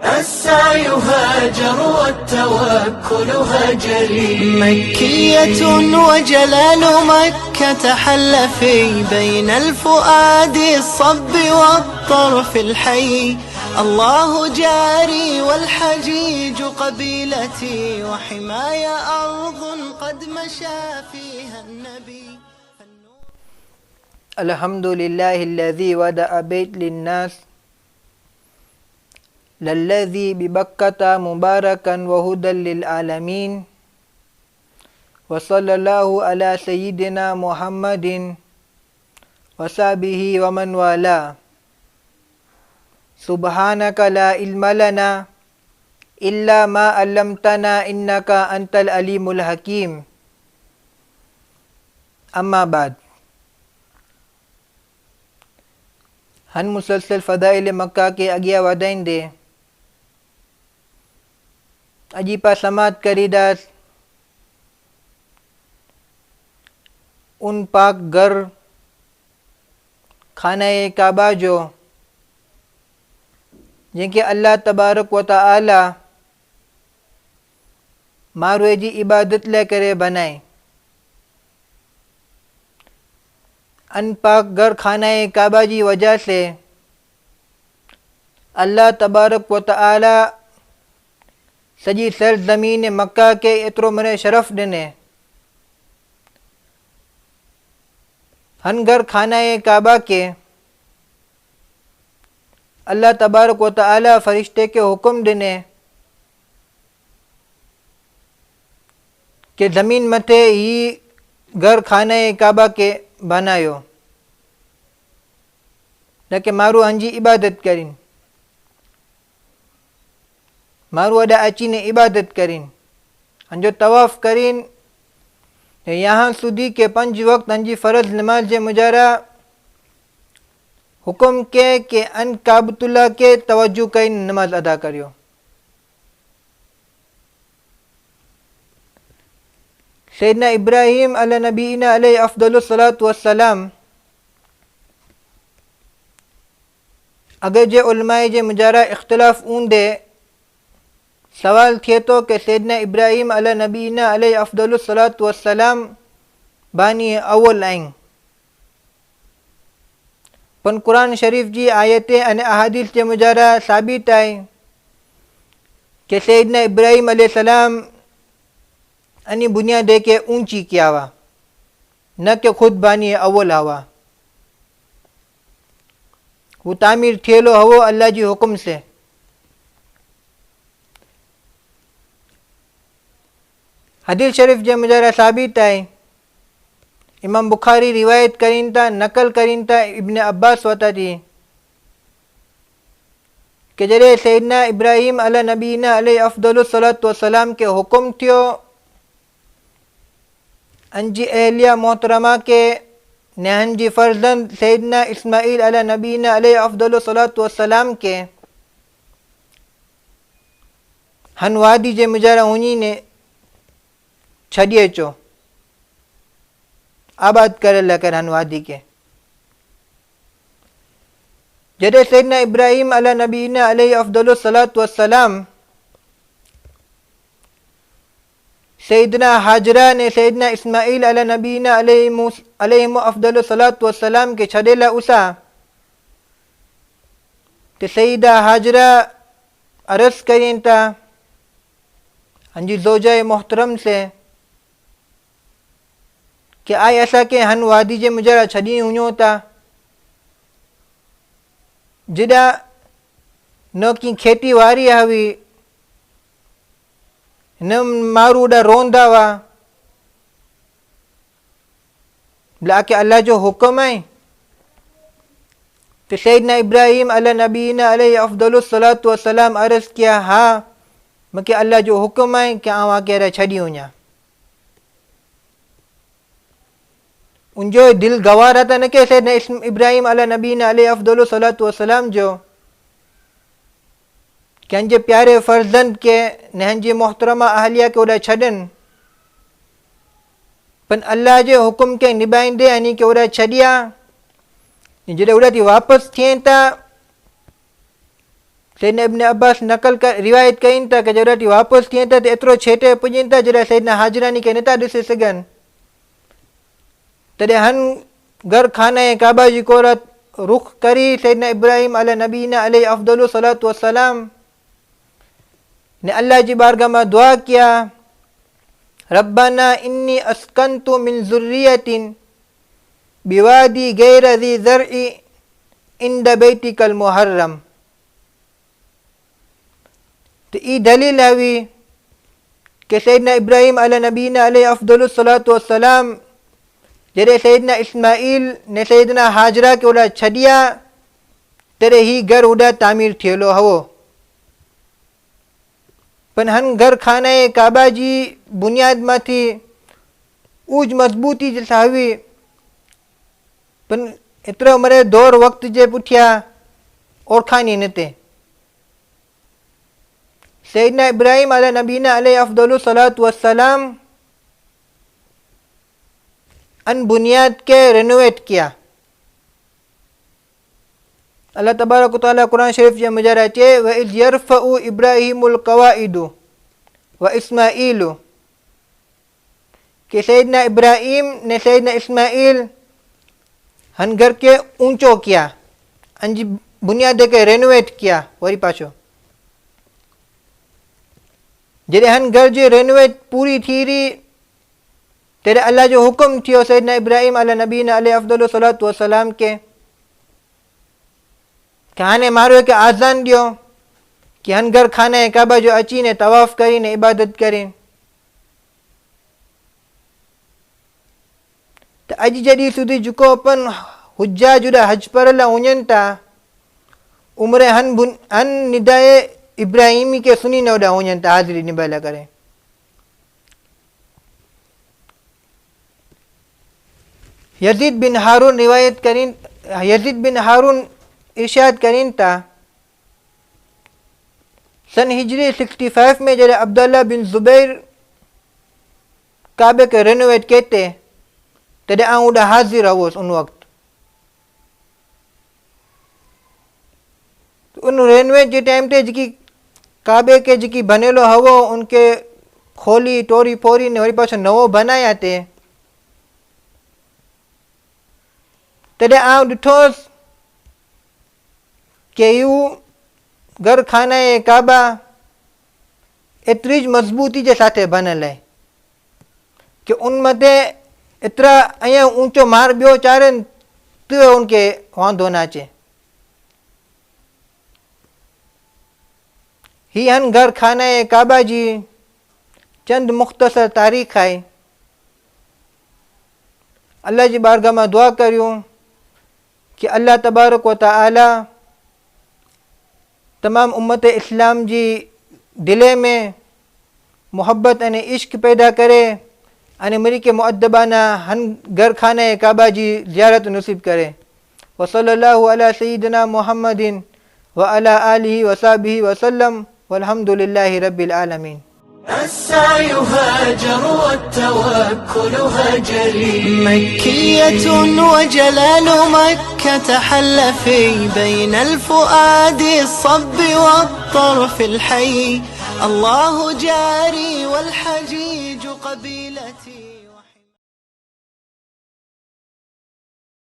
السعي هاجر والتوكل هجري مكية وجلال مكة حل في بين الفؤاد الصب والطرف الحي الله جاري والحجيج قبيلتي وحماي أرض قد مشى فيها النبي الحمد لله الذي ودع بيت للناس للذي ببكة مباركا وهدى للعالمين وصلى الله على سيدنا محمد وصحبه ومن والاه سبحانك لا علم لنا إلا ما علمتنا إنك أنت العليم الحكيم أما بعد हन मुसलसल फ़ज़ाइल मक्का के अॻियां वधाईंदे अॼु पाण समात करीदास उन पाक घर खानाए काबा जो जंहिंखे अल्लाह तबारक व तआला माण्हूअ जी इबादत लाइ करे बनाए अनपाक घर खानाए काबा जी वजह से अल्लाह तबारक व तआला सॼी सरज़मीन मक्का के एतिरो मने शरफ़ ॾिने हन घर खानाए काबा के अल्लाह तबारक व तआला फरिश्ते के हुक्म ॾिने कि ज़मीन मथे ही घर खानाए काबा के बनायो न कि माण्हू हंजी इबादत करीन माण्हू अॾा अचीने इबादत करीन हंजो तवाफ़ करीन यहाँ सुधी के 5 वक्त हंजी फ़र्ज़ नमाज जे मुजारा हुक्म के कि अन काबतुल्लाह के तवज्जो कईन नमाज अदा करियो सैयदना इब्राहिम अला नबीना अलैहि अफ़्ज़लुस सलातु वस्सलाम अगर जे उलमाए जे मुजारा इख्तिलाफ ऊंदे सवाल थिए तो कि सैयदना इब्राहिम अला नबीना अलैहि अफ़्ज़लुस सलातु वस्सलाम बानी अव्वल आहिनि पण कुरान शरीफ जी आयतें अने अहादीस जे मुजारा साबित आहे कि सैयदना इब्राहिम अलैहिस्सलाम अनी बुनियादे के ऊंची किया हुआ न कि खुद बानी अव्वल हुआ वो तामीर थियलो हवो अल्लाह जी हुक्म से हदीस शरीफ जे मुजारा साबित आहे इमाम बुखारी रिवायत करीन था नकल करीन था इब्न अब्बास वता थी कि जॾहिं सैयदना इब्राहिम अला नबीना अलैहि अफ़्ज़लुस सलातु वस्सलाम के हुक्म थियो अंजी अहलिया मोहतरमा के नहन जी फर्जंद सैयदना इस्माइल अला नबीना अलैहि अफ़्ज़लुस सलातु वस्सलाम के हन वादी जे मुजारा उन्हीं ने छॾे अचो आबाद करे लकर हन वादी के जॾहिं सैयदना इब्राहिम अला नबीना अलैहि अफ़्ज़लुस सलातु वस्सलाम सैयदना हाजरा ने सैयदना इस्माइल अला नबीना अलैहिम अफ़्ज़लुस सलातु वस्सलाम के छॾेला उसा तो सईदा हाजरा अर्ज़ करीन था हंजी ज़ौजाए मोहतरम से कि आए असा के हन वादी जे मुजारा छॾी हुयूं था जिॾा न की खेती वारी हुई न मारू ॾा रोंदा हुआ भला के अल्लाह जो हुक्म आहे तो सैयदना इब्राहिम अला नबीना अलैहि अफ़्ज़लुस सलातु वस्सलाम अर्ज़ किया हा मूंखे अल्लाह जो हुक्म आहे कि आवां कहिड़ा छॾी वञा उनजो दिल गवारा था न के सैयदना इब्राहिम अला नबीना अलैहि अफ़्ज़लुस सलातु वस्सलाम जो कंहिंजे प्यारे फर्जंद के नहन जी मोहतरमा अहलिया के ओॾा छॾनि पर अल्लाह जे हुक्म के निभाईंदे यानी कि ओॾा छॾिया जॾहिं ओॾा थी वापसि थियनि था सैयदना इब्न अब्बास नकल कर रिवायत कनि था कि जॾहिं वापसि थियनि था त एतिरो छेटे पुॼनि था जॾहिं सैयदना हाजरानी खे नथा ॾिसी सघनि, तॾहिं हन घर खाना काबा जी कोरत रुख करी सैयदना इब्राहिम अला नबीना अलैहि अफ़्ज़लु सलातु वस्सलाम ने अल्लाह जी बारगाह में दुआ किया, रब्बाना इन्नी अस्कंतु मिन ज़ुर्रियतिन बिवादी गैर ज़ी ज़रइ इंद बैतिकल मुहर्रम। तो ई दलील हुई कि सैयदना इब्राहिम अला नबीना अलैहि अफ़्ज़लु सलातु वस्सलाम जॾहिं सैयदना इस्माइल ने सैयदना हाजरा खे ओॾा छॾिया तॾहिं ही घर ओॾा तामीर थियलु हुओ। पर हन घर खाना काबा जी बुनियाद मांथी ऊज मज़बूती जे सां हुई, पर एतिरो मरे दौर वक़्त जे पुठियां ओरखानी न ते सैयदना इब्राहिम अला नबीना अलैहि अफ़्ज़लु सलातु वस्सलाम अन बुनियाद के रेनोवेट किया। अल्लाह तबारक व तआला कुरान शरीफ जे मुजरा चे व इज़ यरफ़उ इब्राहिमुल क़वाइदु व इस्माइलु कि सैयदना इब्राहिम ने सैयदना इस्माइल हन घर के ऊंचो किया, अंजी बुनियाद के रेनोवेट किया। वरी पाछो जॾहिं हन घर जी रेनोवेट पूरी थी रही तॾहिं अल्लाह जो हुकुम थियो सैयदना इब्राहिम अला नबीना अलैहि अफ़्ज़लु सलातु वस्सलाम के हाणे मारो के आज़ान ॾियो कि हन घर खाना काबा जो अची ने तवाफ़ करी ने इबादत करी। त अॼु जॾहिं सुधी जेको अपन हुज्जाज जुड़ा हज पर ला वञनि था उमिरि हन निदाए इब्राहिमी के सुनी न ओॾा वञनि था हाज़िरी निभाए लाइ करे। यज़ीद बिन हारून रिवायत करीन, यज़ीद बिन हारून इरशाद करीन था सन हिजरी 65 में जॾहिं अब्दुल्ला बिन ज़ुबैर काबे के रेनोवेट केते तॾहिं आउं ओॾा हाज़िर हुउसि उन वक़्तु। उन रेनोवेट जे टाइम ते जेकी काबे के जेकी बनेलो हुओ उनके खोली टोरी फोरी ने वरी पाछो नवो बनाया ते तॾहिं आउं ॾिठोसि कि यू घर खाना काबा एतिरी ज मज़बूती जे साथे बनल है कि उन मथे एतिरा अञा ऊंचो मार ॿियो चाढ़नि तो उनके वांदो न अचे। ही हन घर खाना काबा जी चंद मुख़्तसर तारीख़ आहे। अल्लाह जी बारगाह में दुआ करियूं कि अल्लाह तबारक व तआला तमाम उम्मत इस्लाम जी दिले में मोहब्बत अने इश्क पैदा करे अने मरी के मुअद्दबाना हन घर खाना काबा जी ज़ियारत नसीब करे। व सल्लल्लाहु अला सय्यिदना मुहम्मदिन व अला आलिहि व सहबिहि वसल्लम वल्हम्दुलिल्लाहि रब्बिल आलमीन। السعي هاجر والتوكل هجري مكية وجلال مكة حل في بين الفؤاد الصب والطرف الحي الله جاري والحجيج قبيلتي